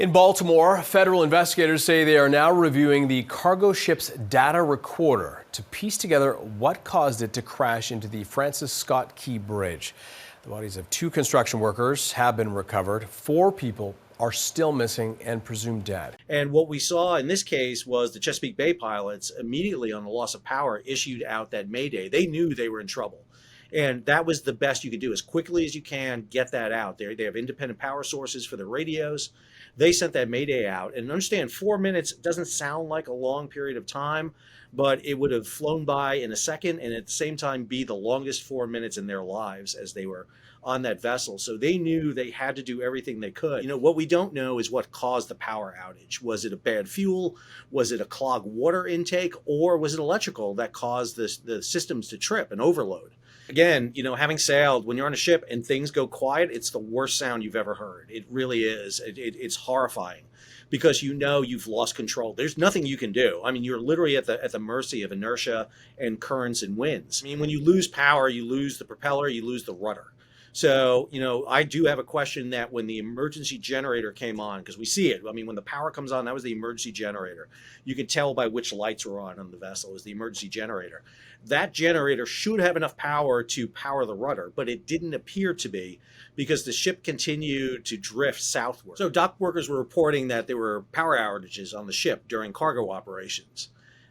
In Baltimore, federal investigators say they are now reviewing the cargo ship's data recorder to piece together what caused it to crash into the Francis Scott Key Bridge. The bodies of 2 construction workers have been recovered. 4 people are still missing and presumed dead. And what we saw in this case was the Chesapeake Bay pilots immediately on the loss of power issued out that mayday. They knew they were in trouble. And that was the best you could do. As quickly as you can, get that out. They have independent power sources for the radios. They sent that mayday out. And understand, 4 minutes doesn't sound like a long period of time, but it would have flown by in a second and at the same time be the longest 4 minutes in their lives as they were on that vessel. So they knew they had to do everything they could. What we don't know is what caused the power outage. Was it a bad fuel? Was it a clogged water intake? Or was it electrical that caused the systems to trip and overload? Again, having sailed, when you're on a ship and things go quiet, it's the worst sound you've ever heard. It really is. It's horrifying because you've lost control. There's nothing you can do. I mean, you're literally at the mercy of inertia and currents and winds. I mean, when you lose power, you lose the propeller, you lose the rudder. So, I do have a question that when the emergency generator came on, because we see it, I mean, when the power comes on, that was the emergency generator. You can tell by which lights were on the vessel. It was the emergency generator. That generator should have enough power to power the rudder, but it didn't appear to be because the ship continued to drift southward. So dock workers were reporting that there were power outages on the ship during cargo operations.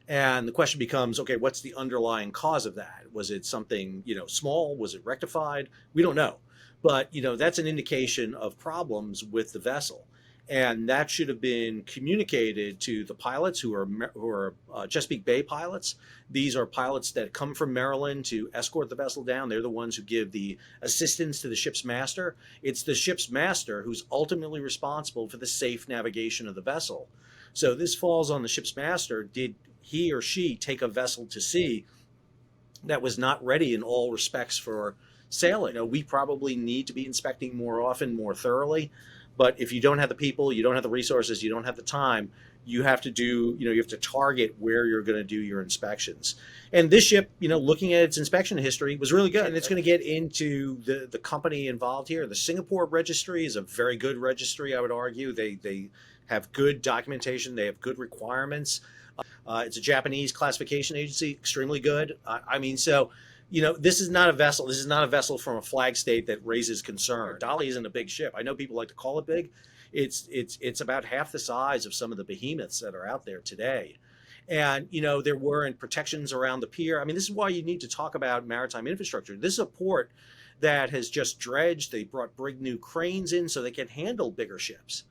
And the question becomes, okay, what's the underlying cause of that? Was it something, small? Was it rectified? We don't know. But, that's an indication of problems with the vessel. And that should have been communicated to the pilots who are Chesapeake Bay pilots. These are pilots that come from Maryland to escort the vessel down. They're the ones who give the assistance to the ship's master. It's the ship's master who's ultimately responsible for the safe navigation of the vessel. So this falls on the ship's master. Did he or she take a vessel to sea that was not ready in all respects for sailing? We probably need to be inspecting more often, more thoroughly. But if you don't have the people, you don't have the resources, you don't have the time, you have to target where you're going to do your inspections. And this ship, looking at its inspection history, was really good. And it's going to get into the company involved here. The Singapore registry is a very good registry, I would argue. They have good documentation. They have good requirements. It's a Japanese classification agency, extremely good. This is not a vessel. This is not a vessel from a flag state that raises concern. Dali isn't a big ship. I know people like to call it big. It's about half the size of some of the behemoths that are out there today. And, there weren't protections around the pier. I mean, this is why you need to talk about maritime infrastructure. This is a port that has just dredged. They brought big new cranes in so they can handle bigger ships.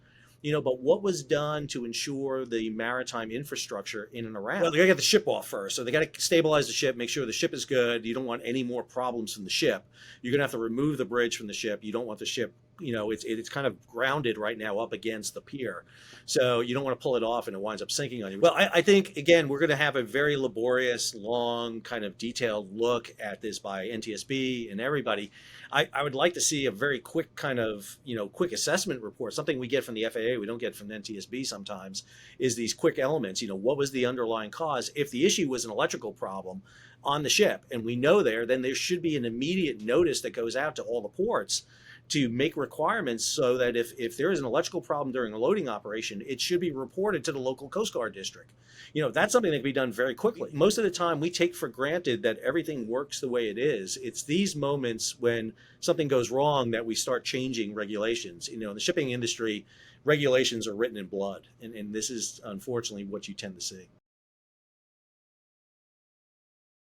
But what was done to ensure the maritime infrastructure in and around? Well, they got to get the ship off first. So they got to stabilize the ship, make sure the ship is good. You don't want any more problems from the ship. You're going to have to remove the bridge from the ship. You don't want the ship, it's kind of grounded right now up against the pier. So you don't want to pull it off and it winds up sinking on you. Well, I think, again, we're going to have a very laborious, long, kind of detailed look at this by NTSB and everybody. I would like to see a very quick kind of, quick assessment report. Something we get from the FAA, we don't get from NTSB sometimes, is these quick elements. What was the underlying cause? If the issue was an electrical problem on the ship, and we know then there should be an immediate notice that goes out to all the ports to make requirements so that if there is an electrical problem during a loading operation, it should be reported to the local Coast Guard district. That's something that can be done very quickly. Most of the time, we take for granted that everything works the way it is. It's these moments when something goes wrong that we start changing regulations. In the shipping industry, regulations are written in blood, and this is unfortunately what you tend to see.